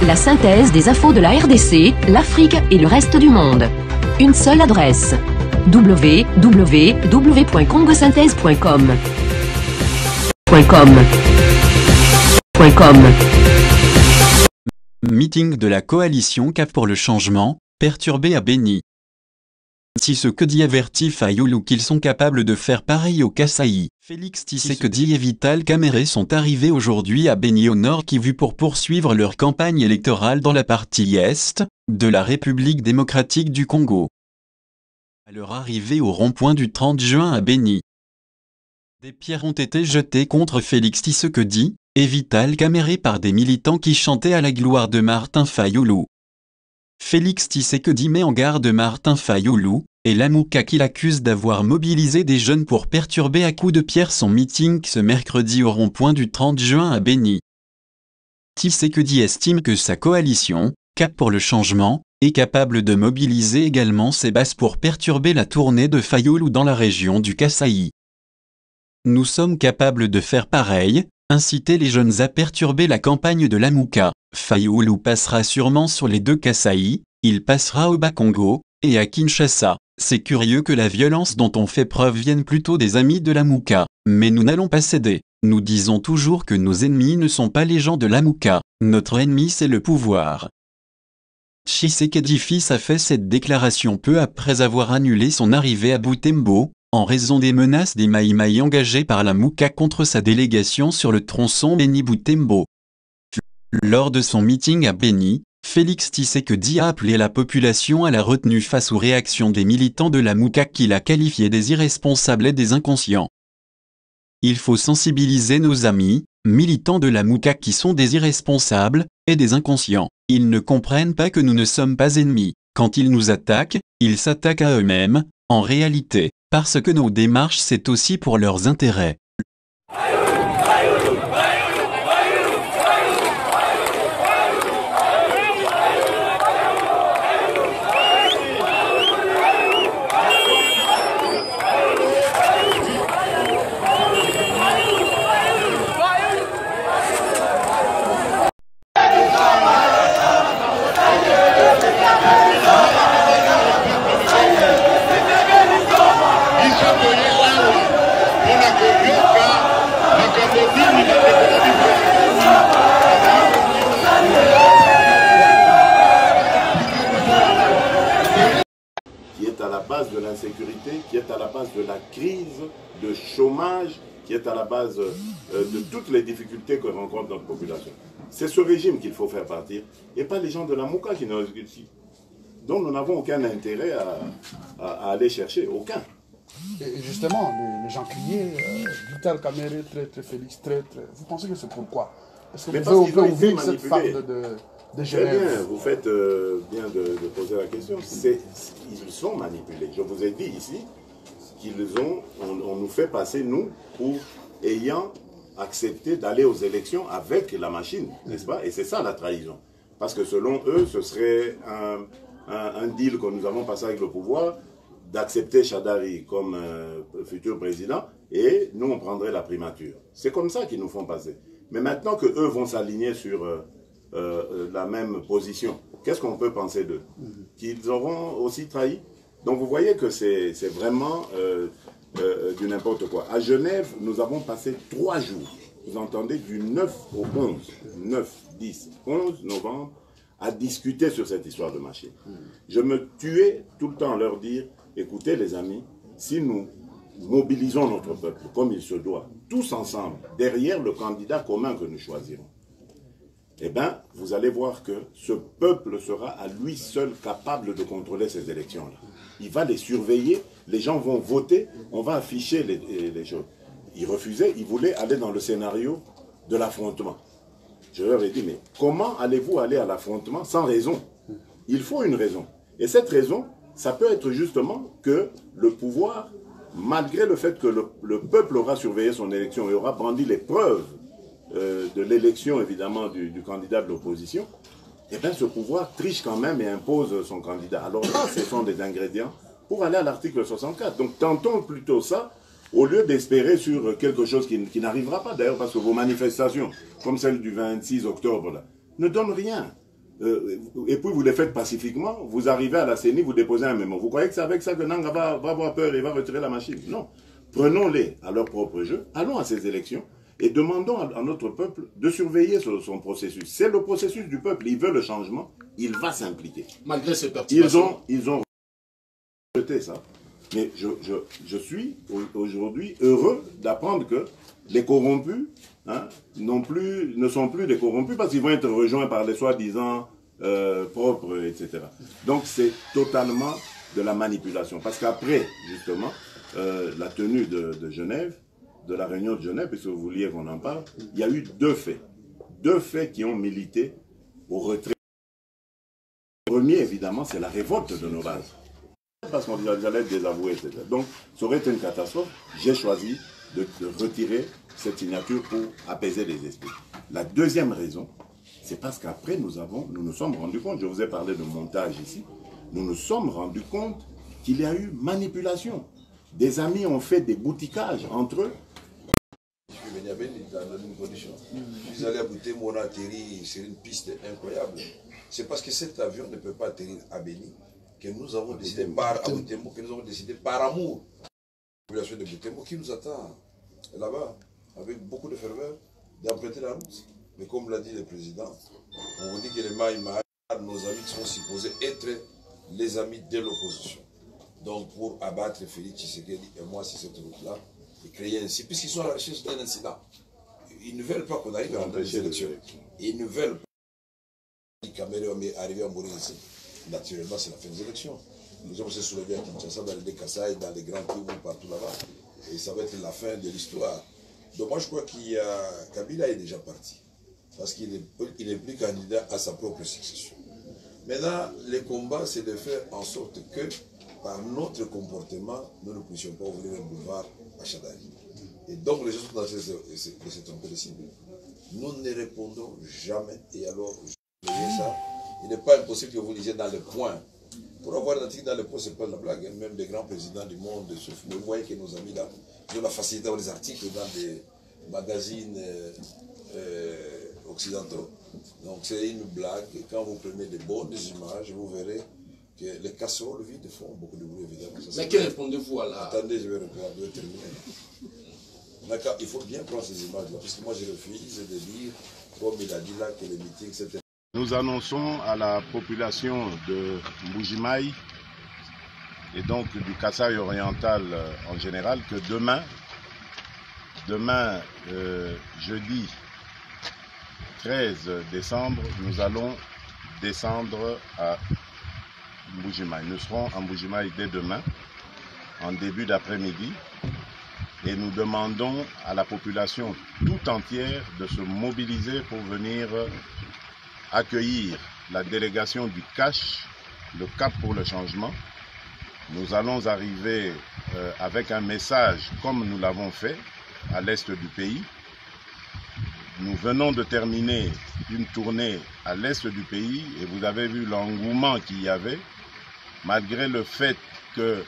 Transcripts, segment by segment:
La synthèse des infos de la RDC, l'Afrique et le reste du monde. Une seule adresse. www.congosynthèse.com. Meeting de la coalition Cap pour le changement, perturbé à Béni. Si ce que dit avertit Fayoulou qu'ils sont capables de faire pareil au Kasaï, Félix Tshisekedi et Vital Kamerhe sont arrivés aujourd'hui à Béni au Nord Kivu pour poursuivre leur campagne électorale dans la partie Est de la République démocratique du Congo. À leur arrivée au rond-point du 30 juin à Béni, des pierres ont été jetées contre Félix Tshisekedi et Vital Kamerhe par des militants qui chantaient à la gloire de Martin Fayoulou. Félix Tshisekedi met en garde Martin Fayoulou et Lamouka qui l'accuse d'avoir mobilisé des jeunes pour perturber à coups de pierre son meeting ce mercredi au rond-point du 30 juin à Béni. Tshisekedi estime que sa coalition, Cap pour le changement, est capable de mobiliser également ses bases pour perturber la tournée de Fayoulou dans la région du Kasaï. Nous sommes capables de faire pareil, inciter les jeunes à perturber la campagne de Lamouka. Fayoulou passera sûrement sur les deux Kasaï, il passera au Bas-Congo, et à Kinshasa. C'est curieux que la violence dont on fait preuve vienne plutôt des amis de Lamouka, mais nous n'allons pas céder. Nous disons toujours que nos ennemis ne sont pas les gens de Lamouka, notre ennemi c'est le pouvoir. Tshisekedi fils a fait cette déclaration peu après avoir annulé son arrivée à Butembo, en raison des menaces des Maïmaï engagés par Lamouka contre sa délégation sur le tronçon Béni-Butembo. Lors de son meeting à Béni, Félix Tshisekedi a appelé la population à la retenue face aux réactions des militants de Lamouka qu'il a qualifiés des irresponsables et des inconscients. Il faut sensibiliser nos amis, militants de Lamouka qui sont des irresponsables et des inconscients. Ils ne comprennent pas que nous ne sommes pas ennemis. Quand ils nous attaquent, ils s'attaquent à eux-mêmes, en réalité, parce que nos démarches c'est aussi pour leurs intérêts. Qui est à la base de l'insécurité, qui est à la base de la crise, de chômage, qui est à la base de toutes les difficultés que rencontre notre population. C'est ce régime qu'il faut faire partir, et pas les gens de la Mouka qui nous ici, dont nous n'avons aucun intérêt à aller chercher, aucun. Et justement, les gens criaient, Vital Kamerhe, traître, Félix, traître. Vous pensez que c'est pourquoi? Est-ce que vous pouvez ouvrir cette femme de Genève? Très bien, vous faites bien de poser la question. Ils sont manipulés. Je vous ai dit ici on nous fait passer, nous, pour ayant accepté d'aller aux élections avec la machine, n'est-ce pas? Et c'est ça la trahison. Parce que selon eux, ce serait un deal que nous avons passé avec le pouvoir, d'accepter Chadari comme futur président, et nous on prendrait la primature. C'est comme ça qu'ils nous font passer. Mais maintenant que eux vont s'aligner sur la même position, qu'est-ce qu'on peut penser d'eux? Qu'ils auront aussi trahi? Donc vous voyez que c'est vraiment du n'importe quoi. À Genève, nous avons passé 3 jours, vous entendez, du 9 au 11, 9, 10, 11 novembre, à discuter sur cette histoire de machine. Je me tuais tout le temps à leur dire, écoutez les amis, si nous mobilisons notre peuple comme il se doit, tous ensemble, derrière le candidat commun que nous choisirons, eh bien, vous allez voir que ce peuple sera à lui seul capable de contrôler ces élections-là. Il va les surveiller, les gens vont voter, on va afficher les choses. Ils refusaient, ils voulaient aller dans le scénario de l'affrontement. Je leur ai dit, mais comment allez-vous aller à l'affrontement sans raison? Il faut une raison. Et cette raison, ça peut être justement que le pouvoir, malgré le fait que le peuple aura surveillé son élection et aura brandi les preuves de l'élection, évidemment, du candidat de l'opposition, eh bien, ce pouvoir triche quand même et impose son candidat. Alors là, ce sont des ingrédients pour aller à l'article 64. Donc, tentons plutôt ça, au lieu d'espérer sur quelque chose qui n'arrivera pas, d'ailleurs, parce que vos manifestations, comme celle du 26 octobre, là, ne donnent rien. et puis vous les faites pacifiquement, vous arrivez à la CENI, vous déposez un mémo. Vous croyez que c'est avec ça que Nanga va avoir peur et va retirer la machine? Non. Prenons-les à leur propre jeu, allons à ces élections et demandons à notre peuple de surveiller son processus. C'est le processus du peuple, il veut le changement, il va s'impliquer. Malgré ces perturbations. Ils ont rejeté ça. Mais je suis aujourd'hui heureux d'apprendre que les corrompus ne sont plus des corrompus parce qu'ils vont être rejoints par les soi-disant propres, etc. Donc c'est totalement de la manipulation. Parce qu'après, justement, la tenue de Genève, de la réunion de Genève, puisque vous vouliez qu'on en parle, il y a eu deux faits. Deux faits qui ont milité au retrait. Le premier, évidemment, c'est la révolte de nos bases. Parce qu'on allait désavouer, etc. Donc, ça aurait été une catastrophe. J'ai choisi de retirer cette signature pour apaiser les esprits. La deuxième raison, c'est parce qu'après, nous nous sommes rendus compte, je vous ai parlé de montage ici, nous nous sommes rendus compte qu'il y a eu manipulation. Des amis ont fait des boutiquages entre eux. Je suis venu à Béni dans la même condition. Je suis allé à Bouté, on a atterri sur une piste incroyable. C'est parce que cet avion ne peut pas atterrir à Béni que nous avons décidé par amour la population de Boutembo qui nous attend là-bas avec beaucoup de ferveur d'emprunter la route. Mais comme l'a dit le président, on vous dit que les Maïma, nos amis sont supposés être les amis de l'opposition. Donc pour abattre Félix Tshisekedi et moi sur cette route-là, et créer ainsi, puisqu'ils sont à la recherche d'un incident. Ils ne veulent pas qu'on arrive à les élections. Ils ne veulent pas que Cameroun arrive à mourir ici. Naturellement, c'est la fin des élections. Nous allons se soulever à Kinshasa, dans les Kassai, dans les grands Kivu, partout là-bas. Et ça va être la fin de l'histoire. Donc moi, je crois que Kabila est déjà parti. Parce qu'il n'est plus candidat à sa propre succession. Maintenant, le combat, c'est de faire en sorte que, par notre comportement, nous ne puissions pas ouvrir un boulevard à Chadari. Et donc, les gens sont dans cette tromper de cible. Nous ne répondons jamais. Et alors, je vais ça. Il n'est pas impossible que vous lisiez dans le point. Pour avoir un article dans le point, ce n'est pas de la blague. Même des grands présidents du monde, vous voyez que nos amis là, ils ont la facilité d'avoir des articles dans des magazines occidentaux. Donc c'est une blague. Et quand vous prenez des bonnes images, vous verrez que les casseroles vides font beaucoup de bruit, évidemment. Mais que répondez-vous à la... Attendez, je vais répondre, je vais terminer. D'accord, il faut bien prendre ces images-là, parce que moi je refuse de dire, comme il a dit là, que les meetings c'était... Nous annonçons à la population de Mbujimaï et donc du Kasaï oriental en général que demain, jeudi 13 décembre, nous allons descendre à Mbujimaï. Nous serons à Mbujimaï dès demain, en début d'après-midi, et nous demandons à la population tout entière de se mobiliser pour venir accueillir la délégation du CACH, le Cap pour le changement. Nous allons arriver avec un message comme nous l'avons fait à l'est du pays. Nous venons de terminer une tournée à l'est du pays et vous avez vu l'engouement qu'il y avait, malgré le fait que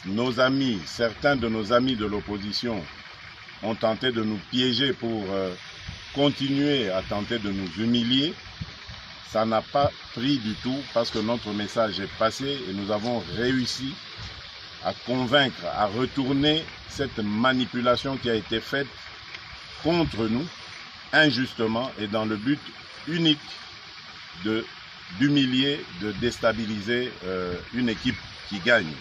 nos amis, certains de nos amis de l'opposition ont tenté de nous piéger pour continuer à tenter de nous humilier. Ça n'a pas pris du tout parce que notre message est passé et nous avons réussi à convaincre, à retourner cette manipulation qui a été faite contre nous, injustement et dans le but unique d'humilier, de déstabiliser une équipe qui gagne.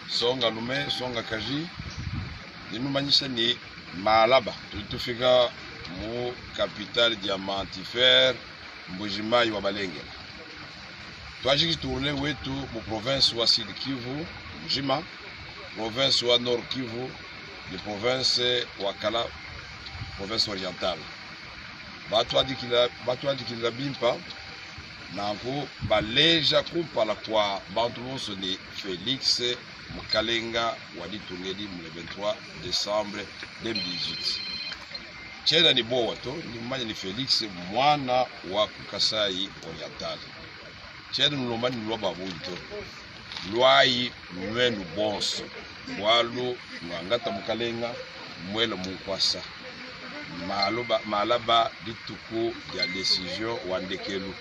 Songa Lume, Songa Kaji, nimemanyisha ni Malaba. Tulitufika mu capital diamantifère Mbujimayi wa Balenge. Twajiki tourne wetu mu province wa Sud Kivu, Mjima, province wa Nord Kivu, de province wa Kala, province orientale. Batu adikila bimpa nango baleja kupala kwa bantu bonso ni Félix Mukalenga wadi tungedi mu 23 décembre 2018. Chena ni boa to ni manya ni Félix mwana wa Kasai oriental. Chena nulomba ni lwa babunto. Lwai mwenu bonso. Walu ngata Mukalenga mwele mukwasa malaba dituku ya décision wandekelu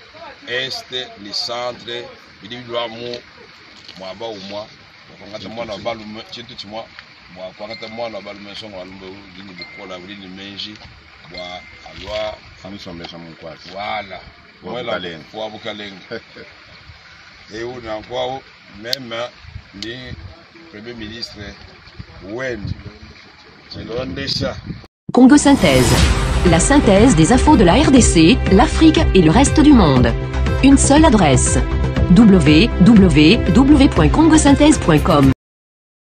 este ni centre bidibidwa mu mwaba umwa wakangata mwana balume chintu chimwa wakangata mwana balume songo walumbe dini bukola dini menji wa alwa famsomesa mukwasa wala mwela kwa bukalenga et na kwao même ni premier ministre Wen Congo Synthèse. La synthèse des infos de la RDC, l'Afrique et le reste du monde. Une seule adresse. www.congosynthèse.com